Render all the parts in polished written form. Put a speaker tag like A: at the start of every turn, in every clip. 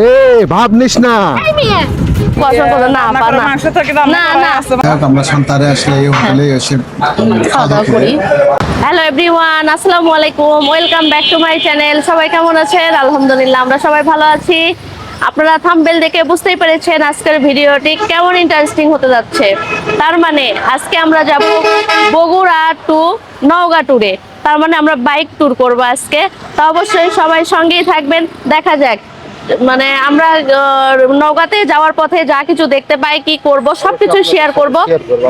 A: এ ভাব নিস না।
B: আমরা সান্তারে আসলে এই হোটেলে এসে
C: খাওয়া দাওয়া করি। হ্যালো এভরিওয়ান, আসসালামু আলাইকুম, welcome back to my channel. সবাই কেমন আছেন? আলহামদুলিল্লাহ আমরা সবাই ভালো আছি। আপনারা থাম্বনেল দেখে বুঝতেই পেরেছেন আজকের ভিডিওটি কেমন ইন্টারেস্টিং হতে যাচ্ছে। তার মানে আজকে আমরা যাব বগুড়া টু নওগাঁ ট্যুরে। তার মানে আমরা বাইক ট্যুর করব আজকে। তো অবশ্যই সবাই সঙ্গেই থাকবেন, দেখা যাক মানে আমরা নওগাঁতে যাওয়ার পথে যা কিছু দেখতে পাই, কি করব সবকিছু শেয়ার করব।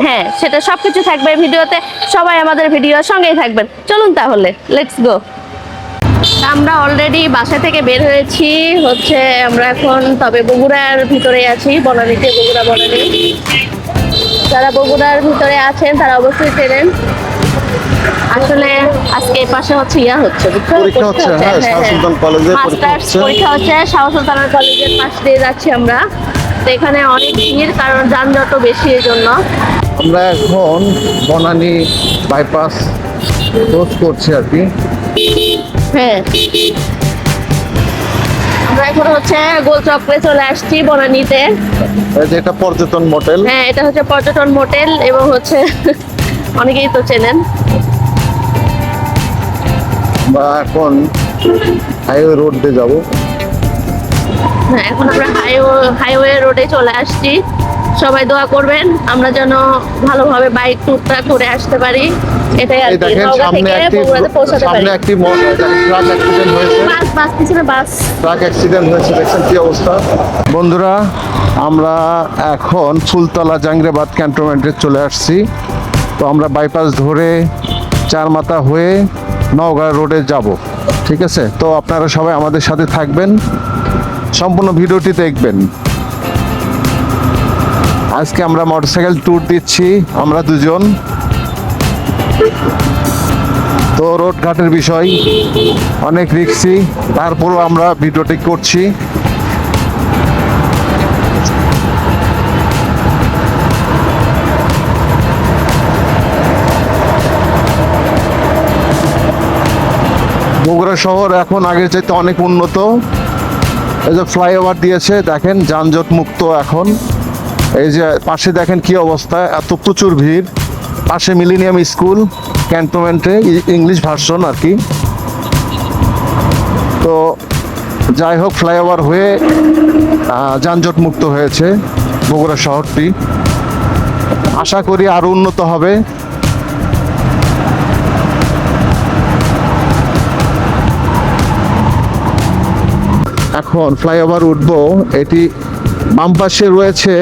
C: হ্যাঁ, সেটা সবকিছু থাকবে ভিডিওতে। সবাই আমাদের ভিডিওর সঙ্গেই থাকবেন। চলুন তাহলে, লেটস গো। আমরা অলরেডি বাসা থেকে বের হয়েছি হচ্ছে, আমরা এখন তবে বগুড়ার ভিতরে আছি, বনানীতে, বগুড়া বনানী। যারা বগুড়ার ভিতরে আছেন তারা অবশ্যই চেনেন। আসলে আজকে এই পাশে হচ্ছে
A: পরীক্ষা হচ্ছে, হ্যাঁ, শাহ সুলতান কলেজে
C: পরীক্ষা হচ্ছে। শাহ সুলতানের কলেজের পাশ দিয়ে যাচ্ছি আমরা। তো এখানে অনেক ভিড়, কারণ যানজট বেশি, এই জন্য।
A: আমরা এখন বনানী বাইপাস ক্রস করছি আর কি।
C: হ্যাঁ, আমরা এখন হচ্ছে গোল চক্রে চলে আসছি বনানীতে।
A: এটা পর্যটন মোটেল।
C: হ্যাঁ, এটা হচ্ছে পর্যটন মোটেল এবং হচ্ছে অনেকেই তো চেনেন।
A: বা এখন হাইওয়ে রোড দিয়ে যাবো।
C: হ্যাঁ, এখন আমরা হাইওয়ে রোডে চলে আসছি। সবাই দোয়া করবেন আমরা যেন ভালোভাবে বাইক ট্যুরটা করে আসতে পারি। এটাই আর কি, নওগাঁ থেকে বগুড়াতে পৌঁছাতে পারি।
A: সামনে একটি ট্রাক অ্যাক্সিডেন্ট হয়েছে।
C: বাস পিছনে বাস।
A: ট্রাক অ্যাক্সিডেন্ট হয়েছে, দেখছেন কি অবস্থা। বন্ধুরা, আমরা এখন ফুলতলা জাংরেবাদ ক্যান্টনমেন্টে চলে আসছি। তো আমরা বাইপাস ধরে চারমাথা হয়ে নওগাঁ রোডে যাব, ঠিক আছে? তো আপনারা সবাই আমাদের সাথে থাকবেন, সম্পূর্ণ ভিডিওটি দেখবেন। আজকে আমরা মোটরসাইকেল ট্যুর দিচ্ছি, আমরা দুজন। তো রোড ঘাটের বিষয় অনেক রিস্কি, তারপরও আমরা ভিডিওটি করছি। বগুড়া শহর এখন আগের চাইতে অনেক উন্নত। এই যে ফ্লাইওভার দিয়েছে, দেখেন যানজট মুক্ত এখন। এই যে পাশে দেখেন কি অবস্থা, এত প্রচুর ভিড়। পাশে মিলেনিয়াম স্কুল ক্যান্টনমেন্টে, ইংলিশ ভার্সন আর কি। তো যাই হোক, ফ্লাইওভার হয়ে যানজট মুক্ত হয়েছে বগুড়া শহরটি। আশা করি আরো উন্নত হবে। এখন ফ্লাইওভার উঠবো। এটি বাম পাশে রয়েছে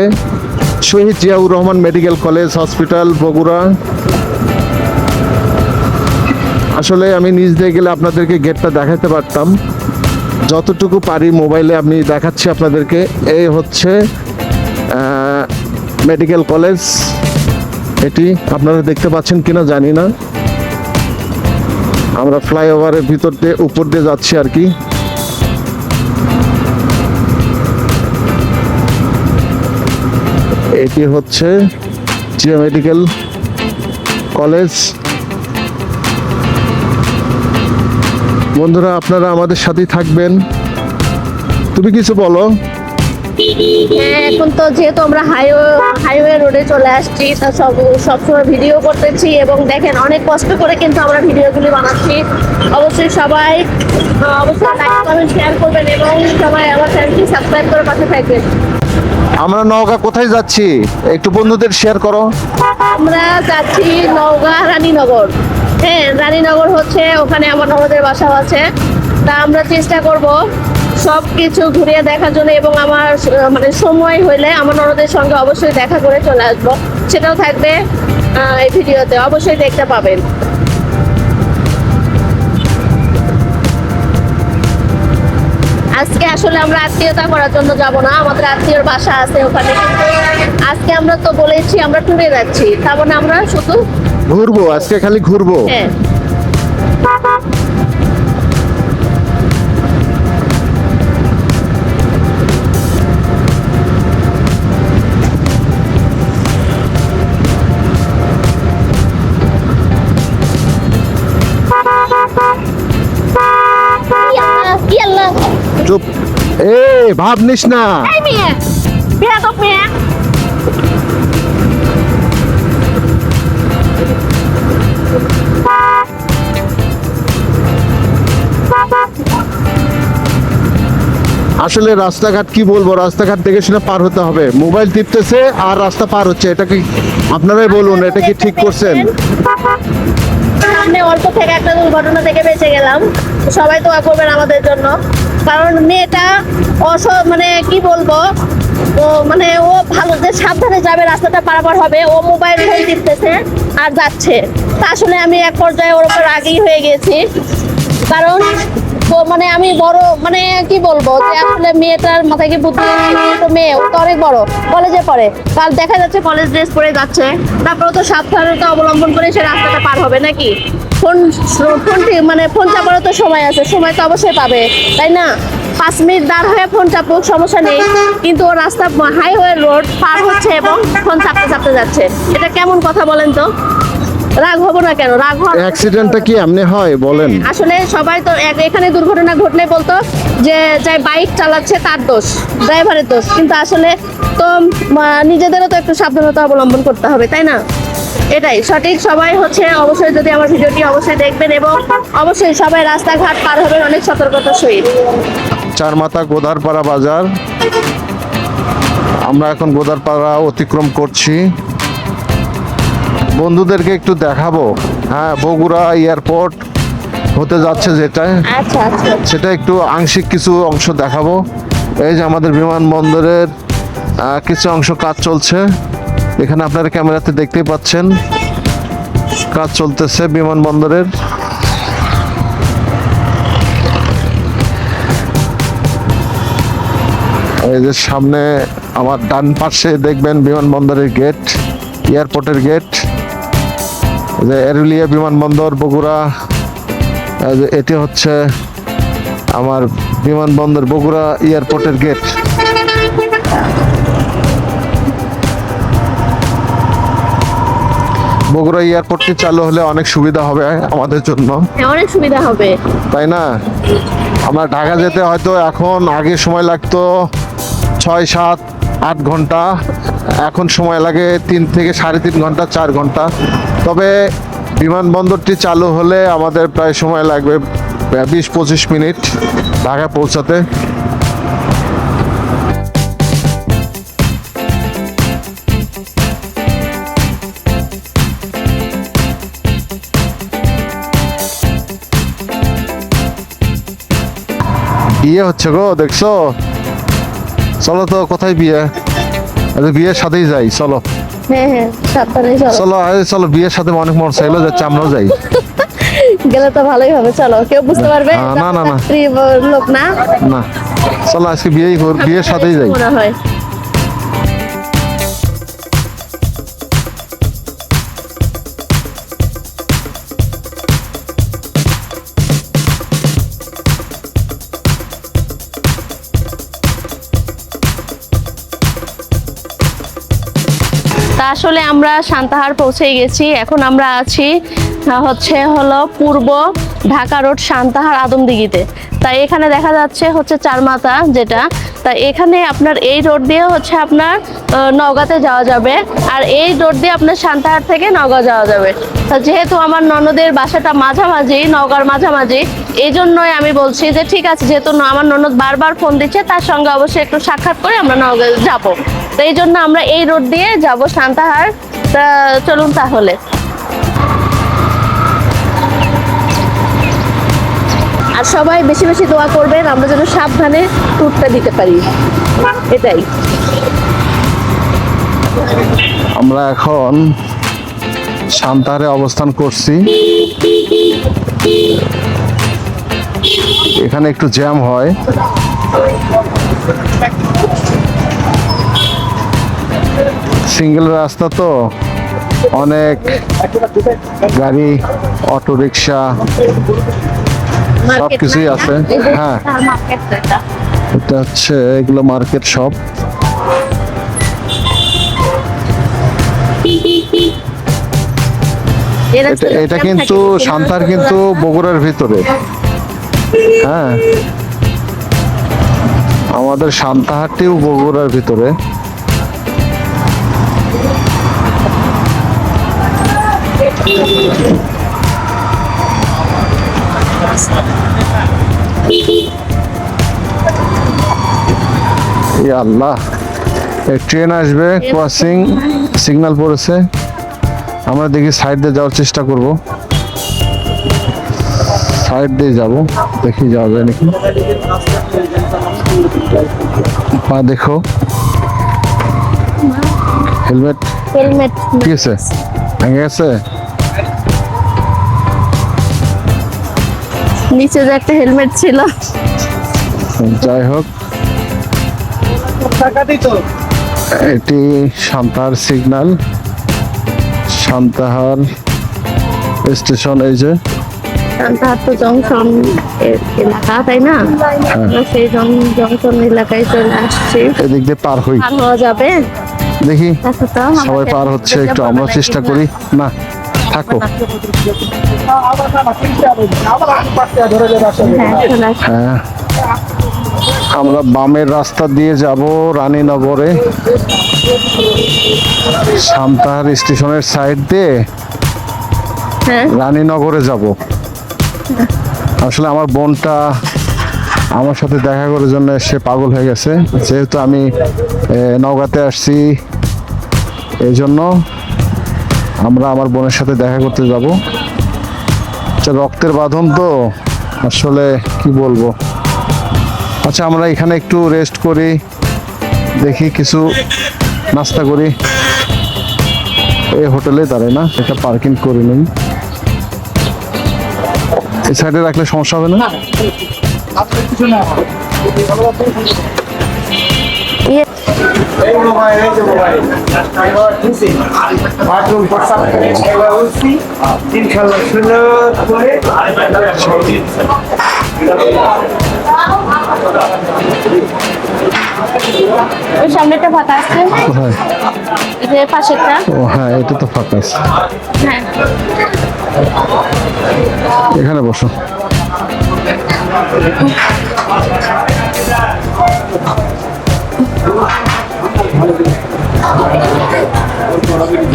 A: Shaheed Ziaur Rahman medical college hospital Bogura. আসলে আমি নিজ দিয়ে গেলে আপনাদেরকে গেটটা দেখাতে পারতাম, যতটুকু পারি মোবাইলে আমি দেখাচ্ছি আপনাদেরকে। এই হচ্ছে মেডিকেল কলেজ। এটি আপনারা দেখতে পাচ্ছেন কিনা জানি না। আমরা ফ্লাইওভারের ভিতর দিয়ে উপর দিয়ে যাচ্ছি আর কি। এটি হচ্ছে জিয়া মেডিকেল কলেজ। বন্ধুরা, আপনারা আমাদের সাথেই থাকবেন। তুমি কিছু বলো।
C: হ্যাঁ, এখন তো যেহেতু আমরা হাইওয়ে রোডে চলে আসছি, তা সবসময় ভিডিও করতেছি এবং দেখেন অনেক কষ্ট করে কিন্তু আমরা ভিডিওগুলি বানাচ্ছি। অবশ্যই সবাই লাইক কমেন্ট শেয়ার করবেন এবং সবাই আমার চ্যানেলটি সাবস্ক্রাইব করে পাশে থাকবেন।
A: আমরা নওগাঁ কোথায় যাচ্ছি একটু বন্ধুদের শেয়ার করো।
C: আমরা যাচ্ছি নওগাঁ রানীনগর। হ্যাঁ, রানীনগর হচ্ছে, ওখানে আমার ননদের বাসাও আছে। তা আমরা চেষ্টা করব সব কিছু ঘুরিয়ে দেখার জন্য এবং আমার মানে সময় হইলে আমার ননদের সঙ্গে অবশ্যই দেখা করে চলে আসবো। সেটাও থাকবে এই ভিডিওতে, অবশ্যই দেখতে পাবেন। আজকে আসলে আমরা আত্মীয়তা করার জন্য যাব না, আমাদের আত্মীয়র বাসা আছে ওখানে। কিন্তু আজকে আমরা তো বলেছি আমরা ট্যুরে যাচ্ছি, তার মানে আমরা শুধু
A: ঘুরবো, আজকে খালি ঘুরবো।
C: হ্যাঁ,
A: চুপ। ভাব নিস না।
C: এই মেয়ে বেয়াদব মেয়ে।
A: আসলে রাস্তাঘাট কি বলবো, রাস্তাঘাট দেখে শুনে পার হতে হবে। মোবাইল টিপতেছে আর রাস্তা পার হচ্ছে, এটা কি আপনারাই বলুন, এটা কি ঠিক করছেন?
C: সামনে অল্প থেকে একটা দুর্ঘটনা থেকে বেঁচে গেলাম। সবাই দোয়া করবেন আমাদের জন্য, কারণ মেয়েটা মানে কি বলবো, ও মানে ও ভালো যে সাবধানে যাবে, রাস্তাটা পারাপার হবে, ও মোবাইল ধরে টিপতেছে আর যাচ্ছে। তা আসলে আমি এক পর্যায়ে ওর উপর রাগী হয়ে গেছি, কারণ তো মানে আমি বড় মানে কি বলবো যে আসলে মেয়েটার মাথায় কি বুদ্ধি নেই, তো মেয়ে ও তো অনেক বড়, কলেজে পড়ে, কাল দেখা যাচ্ছে কলেজ ড্রেস পরে যাচ্ছে, তারপরে তো সাবধানতা অবলম্বন করে সে রাস্তাটা পার হবে নাকি? ফোনটি মানে ফোন চাপারও তো সময় আছে, সময় তো অবশ্যই পাবে, তাই না? 5 মিনিট দাঁড় হয়ে ফোন চাপুক, সমস্যা নেই, কিন্তু ও রাস্তা হাইওয়ে রোড পার হচ্ছে এবং ফোন চাপতে চাপতে যাচ্ছে। এটা কেমন কথা বলেন তো? রাগ হবো না কেন? রাগ হওয়ার
A: অ্যাক্সিডেন্টটা কি এমনি হয় বলেন?
C: আসলে সবাই তো এখানে দুর্ঘটনা ঘটলে বলতো যে যাই বাইক চালাচ্ছে তার দোষ, ড্রাইভারের দোষ, কিন্তু আসলে তো নিজেদেরও তো একটু সাবধানতা অবলম্বন করতে হবে, তাই না? এটাই সঠিক। সবাই হচ্ছে অবশ্যই যদি আমার ভিডিওটি অবশ্যই দেখবেন এবং অবশ্যই সবাই রাস্তাঘাট পার হবেন অনেক সতর্কতার সহিত।
A: চারমাথা গোদারপাড়া বাজার, আমরা এখন গোদারপাড়া অতিক্রম করছি। বন্ধুদেরকে একটু দেখাবো, হ্যাঁ, বগুড়া এয়ারপোর্ট হতে যাচ্ছে যেটা,
C: আচ্ছা আচ্ছা
A: সেটা একটু আংশিক কিছু অংশ দেখাবো। এই যে আমাদের বিমানবন্দরের কিছু অংশ কাজ চলছে, এখানে আপনারা ক্যামেরাতে দেখতেই পাচ্ছেন কাজ চলতেছে বিমানবন্দরের। এই যে সামনে আমার ডান পাশে দেখবেন বিমানবন্দরের গেট, এয়ারপোর্টের গেট, যে এরুলিয়া বিমানবন্দর বগুড়া। এই যে এটি হচ্ছে আমার বিমানবন্দর বগুড়া এয়ারপোর্টের গেট। বগুড়া এয়ারপোর্টটি চালু হলে অনেক সুবিধা হবে আমাদের জন্য,
C: হ্যাঁ, অনেক সুবিধা হবে,
A: তাই না? আমরা ঢাকা যেতে হয়তো এখন আগে সময় লাগতো 6, 7, 8 ঘন্টা, এখন সময় লাগে 3 থেকে 3.5 ঘন্টা, 4 ঘন্টা। তবে বিমানবন্দরটি চালু হলে আমাদের প্রায় সময় লাগবে 20-25 মিনিট ঢাকা পৌঁছাতে। বিয়ে হচ্ছে গো, দেখছো? চলো তো, কোথায় বিয়ে? বিয়ের সাথেই যাই, চলো।
C: হ্যাঁ হ্যাঁ, সাবধানে চলো।
A: চলো চলো, বিয়ের সাথে অনেক মন চাইলো যাচ্ছে, আমরাও যাই।
C: গেলে তো ভালোই হবে, চলো। কেউ বুঝতে পারবে
A: না, না, না।
C: স্ত্রী লোক না,
A: না, চলো আজকে বিয়ের সাথেই যাই।
C: মনে হয়। তা আসলে আমরা সান্তাহার পৌঁছে গেছি। এখন আমরা আছি হলো পূর্ব ঢাকা রোড সান্তাহার আদমদিঘিতে। তাই এখানে দেখা যাচ্ছে হচ্ছে চারমাথা যেটা, তা এখানে আপনার এই রোড দিয়ে হচ্ছে আপনার নওগাঁতে যাওয়া যাবে, আর এই রোড দিয়ে আপনার সান্তাহার থেকে নওগাঁ যাওয়া যাবে। তা যেহেতু আমার ননদের বাসাটা মাঝামাঝি, নওগাঁর মাঝামাঝি, এই জন্যই আমি বলছি যে ঠিক আছে, যেহেতু আমার ননদ বারবার ফোন দিচ্ছে, তার সঙ্গে অবশ্যই একটু সাক্ষাৎ করে আমরা নওগাঁ যাবো। তো এই জন্য আমরা এই রোড দিয়ে যাব সান্তাহার। তা চলুন তাহলে। আর সবাই বেশি বেশি দোয়া করবেন আমরা যেন সাবধানে ট্যুরটা দিতে পারি, এটাই।
A: আমরা এখন সান্তাহারে অবস্থান করছি। এখানে একটু জ্যাম হয়, সিঙ্গেল রাস্তা তো, অনেক গাড়ি, অটো রিক্সা সবকিছুই আছে। হ্যাঁ, এটা হচ্ছে এগুলো মার্কেট শপ। এটা কিন্তু সান্তাহার কিন্তু বগুড়ার ভিতরে। হ্যাঁ, আমাদের সান্তাহাটিও বগুড়ার ভিতরে। ইয়া আল্লাহ, এই ট্রেন আসবে, ক্রসিং সিগন্যাল পড়েছে। আমরা দেখি সাইড দিয়ে যাওয়ার চেষ্টা করব, সাইড দিয়ে যাব, দেখি যাওয়া যায় নাকি। পা দেখো, হেলমেট
C: হেলমেট
A: কি আছে, ভেঙে গেছে।
C: নিচে যে একটা হেলমেট ছিল।
A: যাই হোক, এটি সান্তাহার সিগন্যাল, সান্তাহার স্টেশন। এই যে
C: সান্তাহার তো জংশন এলাকা, তাই না? আমরা সেই জংশন এলাকায় চলে আসছি।
A: এদিক দিয়ে পার হই,
C: পার হওয়া যাবে?
A: দেখি
C: দেখো তো,
A: সবাই পার হচ্ছে, একটু আমরা চেষ্টা করি। না থাকো,
C: হ্যাঁ চলে আসছি।
A: হ্যাঁ আমরা বামের রাস্তা দিয়ে যাব রানীনগরে, সান্তাহার স্টেশনের সাইড দিয়ে
C: হ্যাঁ
A: রানীনগরে যাব। আসলে আমার বোনটা আমার সাথে দেখা করার জন্য সে পাগল হয়ে গেছে, যেহেতু আমি নওগাঁতে আসছি, এই জন্য আমরা আমার বোনের সাথে দেখা করতে যাব। রক্তের বাঁধন তো, আসলে কি বলবো। আচ্ছা আমরা এখানে একটু রেস্ট করি, দেখি কিছু নাস্তা করি। এই হোটেলে দাঁড়ায় না, এটা পার্কিং করে নিন। এই সাইডে রাখলে সমস্যা হবে না?
C: ওই সামনেটা ফাঁকা আছে,
A: কোথায়?
C: এই যে পাশেরটা।
A: ও হ্যাঁ, এটা তো ফাঁকা আছে।
C: হ্যাঁ
A: এখানে বসো।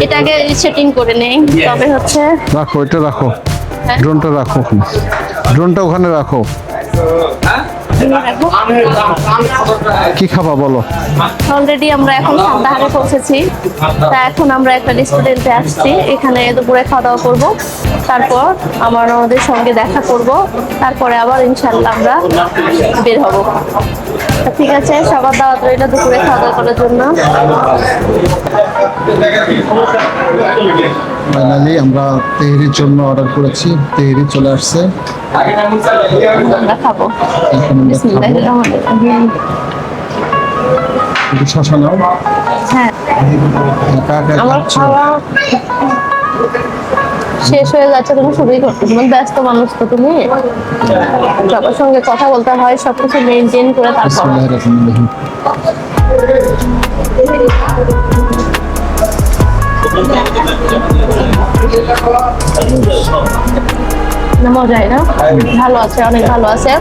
C: এটাকে সেটিং করে নেই, তবে হচ্ছে
A: রাখো, এটা রাখো, ড্রোনটা রাখো, ড্রোনটা ওখানে রাখো। কি খাবা বলো?
C: অলরেডি আমরা এখন সান্তাহারে পৌঁছেছি, তা এখন আমরা একটা রেস্টুরেন্টে আসছি, এখানে দুপুরে খাওয়া দাওয়া করবো, তারপর আমাদের সঙ্গে দেখা করব, তারপরে আবার ইনশাল্লাহ আমরা বের হব। তা ঠিক আছে, সবার দাওয়াত রইল দুপুরে খাওয়া দাওয়া করার জন্য।
B: ফাইনালি আমরা তেহরির জন্য অর্ডার করেছি, তেহরি চলে আসছে,
C: আমরা খাবো।
B: এখন আমরা
C: বিসমিল্লাহির
B: খাবো।
C: রহমানির রহিম।
B: একটু শশা নাও।
C: হ্যাঁ,
B: একা একা
C: আমার
B: খাচ্ছো?
C: খাওয়া শেষ হয়ে যাচ্ছে, তুমি শুরুই করতে, তুমি ব্যস্ত মানুষ তো, তুমি সবার সঙ্গে কথা বলতে হয়, সবকিছু মেনটেন করে তারপর।
B: বিসমিল্লাহির রহমানির রহিম।
C: না মজাই না, ভালো আছে, অনেক ভালো আছে।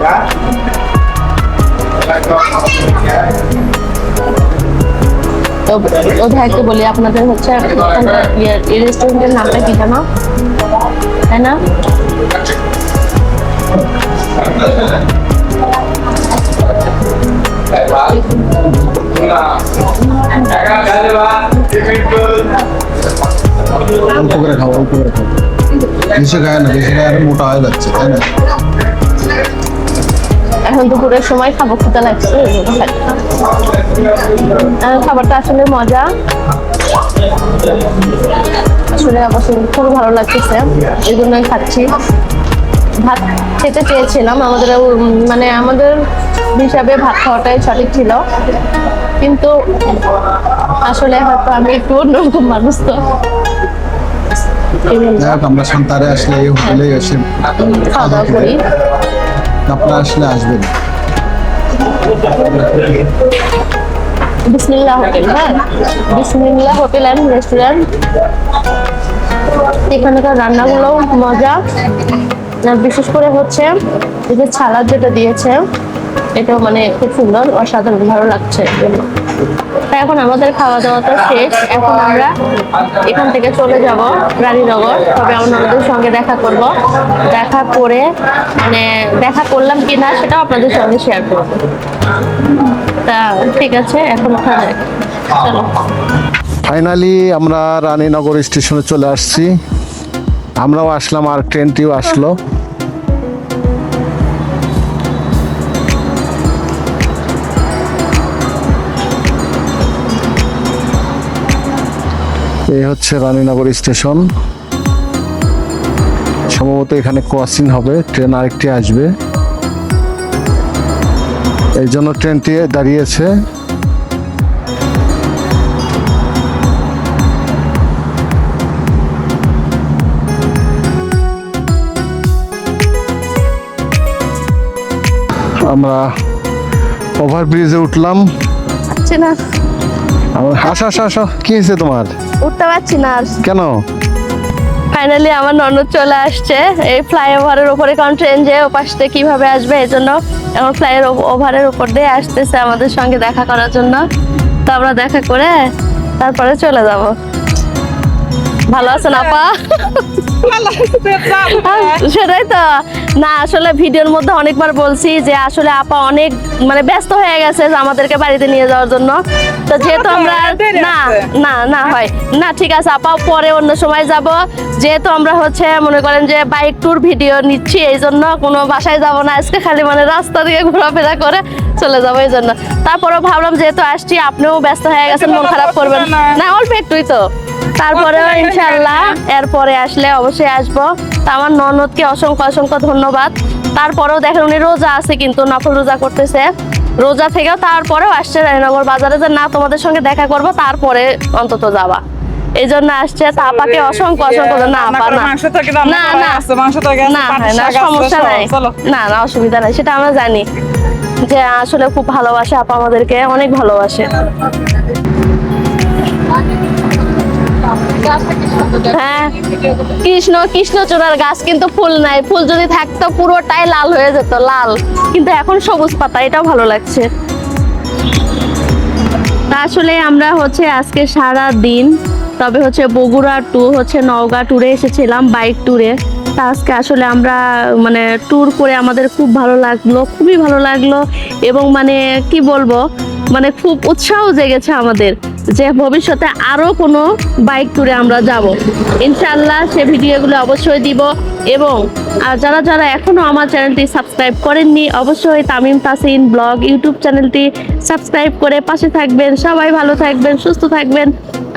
C: তো ও ভাইকে বলি, আপনাদের হচ্ছে এই রেস্টুরেন্টের নামটা কি জানো, তাই না?
B: অল্প করে খাও, অল্প করে খাও, বেশি খায় না, বেশি খায় আর মোটা হয়ে যাচ্ছে, তাই না?
C: এখন দুপুরের সময় খাবো, ক্ষুধা লাগছে, এই জন্য খাচ্ছি। খাবারটা আসলে মজা, আসলে অবশ্য খুব ভালো লাগতেছে, এই জন্যই খাচ্ছি। ভাত খেতে চেয়েছিলাম, মানে আমাদের হিসাবে ভাত খাওয়াটাই সঠিক ছিল, কিন্তু আসলে হয়তো আমি একটু অন্যরকম মানুষ, তো এই জন্য
B: যাক, আমরা সান্তাহারে আসলে এই হোটেলেই এসে
C: খাওয়া দাওয়া করি।
B: আপনারা আসলে আসবেন।
C: বিসমিল্লাহ হোটেল, হ্যাঁ বিসমিল্লাহ হোটেল অ্যান্ড রেস্টুরেন্ট। এখানকার রান্নাগুলো মজা, বিশেষ করে হচ্ছে এই যে ছালাদ যেটা দিয়েছে, এটাও মানে খুব সুন্দর, অসাধারণ ভালো লাগছে। তাই এখন আমাদের খাওয়া দাওয়া তো শেষ, এখন আমরা এখান থেকে চলে যাব রানীনগর। তবে আমরা ওদের সঙ্গে দেখা করব, দেখা করে মানে দেখা করলাম কিনা সেটাও আপনাদের সঙ্গে শেয়ার করব। তা ঠিক আছে, এখন ওঠা যায়, চলো।
A: ফাইনালি আমরা রানীনগর স্টেশনে চলে আসছি। আমরাও আসলাম আর ট্রেনটিও আসলো। এই হচ্ছে রানীনগর স্টেশন। সম্ভবত এখানে ক্রসিং হবে, ট্রেন আরেকটি আসবে, এই জন্য ট্রেনটি দাঁড়িয়েছে। আমরা ওভারব্রিজে উঠলাম।
C: পাচ্ছি না,
A: আসো আসো আসো, কি হয়েছে তোমার?
C: উঠতে পারছি না আর।
A: কেন?
C: ফাইনালি আমার ননদ চলে আসছে এই ফ্লাইওভারের উপরে, কারণ ট্রেন যে ওপাশ থেকে কিভাবে আসবে এই জন্য এখন ফ্লাইওভারের উপর দিয়ে আসতেছে আমাদের সঙ্গে দেখা করার জন্য। তো আমরা দেখা করে তারপরে চলে যাব। ভালো আছেন আপা? সেটাই তো না, আসলে ভিডিওর মধ্যে অনেকবার বলছি যে আসলে আপা অনেক মানে ব্যস্ত হয়ে গেছে আমাদেরকে বাড়িতে নিয়ে যাওয়ার জন্য। তো যেহেতু আমরা না না না হয় না, ঠিক আছে আপা, পরে অন্য সময় যাব। যেহেতু আমরা হচ্ছে মনে করেন যে বাইক ট্যুর ভিডিও নিচ্ছি, এই জন্য কোনো বাসায় যাব না আজকে, খালি মানে রাস্তা দিয়ে ঘোরাফেরা করে চলে যাবো এই জন্য। তারপরেও ভাবলাম যেহেতু আসছি, আপনিও ব্যস্ত হয়ে গেছেন, মন খারাপ করবেন না, অল্প একটুই তো। তারপরেও ইনশাল্লাহ এরপরে আসলে অবশ্যই আসবো। তা আমার ননদকে অসংখ্য অসংখ্য ধন্যবাদ। তারপরেও দেখেন উনি রোজা আছে, কিন্তু নফল রোজা করতেছে, রোজা থেকেও তারপরেও আসছে রানীনগর বাজারে, যে না তোমাদের সঙ্গে দেখা করব, তারপরে অন্তত যাবা, এই জন্য আসছে। তা আপাকে অসংখ্য অসংখ্য না আপা না না না না সমস্যা নাই, না না অসুবিধা নাই, সেটা আমরা জানি যে আসলে খুব ভালোবাসে আপা, আমাদেরকে অনেক ভালোবাসে। হ্যাঁ, কৃষ্ণচূড়ার গাছ, কিন্তু ফুল নাই। ফুল যদি থাকতো পুরোটাই লাল হয়ে যেত, লাল, কিন্তু এখন সবুজ পাতা, এটাও ভালো লাগছে। তা আসলে আমরা হচ্ছে আজকে সারা দিন, তবে হচ্ছে বগুড়া টু হচ্ছে নওগাঁ ট্যুরে এসেছিলাম, বাইক ট্যুরে। তা আজকে আসলে আমরা মানে ট্যুর করে আমাদের খুব ভালো লাগলো, খুবই ভালো লাগলো। এবং মানে কি বলবো, মানে খুব উৎসাহ জেগেছে আমাদের যে ভবিষ্যতে আরো কোনো বাইক ট্যুরে আমরা যাব ইনশাআল্লাহ। সে ভিডিওগুলো অবশ্যই দিব। এবং যারা যারা এখনো আমার চ্যানেলটি সাবস্ক্রাইব করেননি, অবশ্যই তামিম তাসিন ব্লগ ইউটিউব চ্যানেলটি সাবস্ক্রাইব করে পাশে থাকবেন। সবাই ভালো থাকবেন, সুস্থ থাকবেন।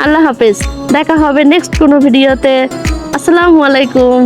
C: আল্লাহ হাফেজ, দেখা হবে নেক্সট কোনো ভিডিওতে। আসসালামু আলাইকুম।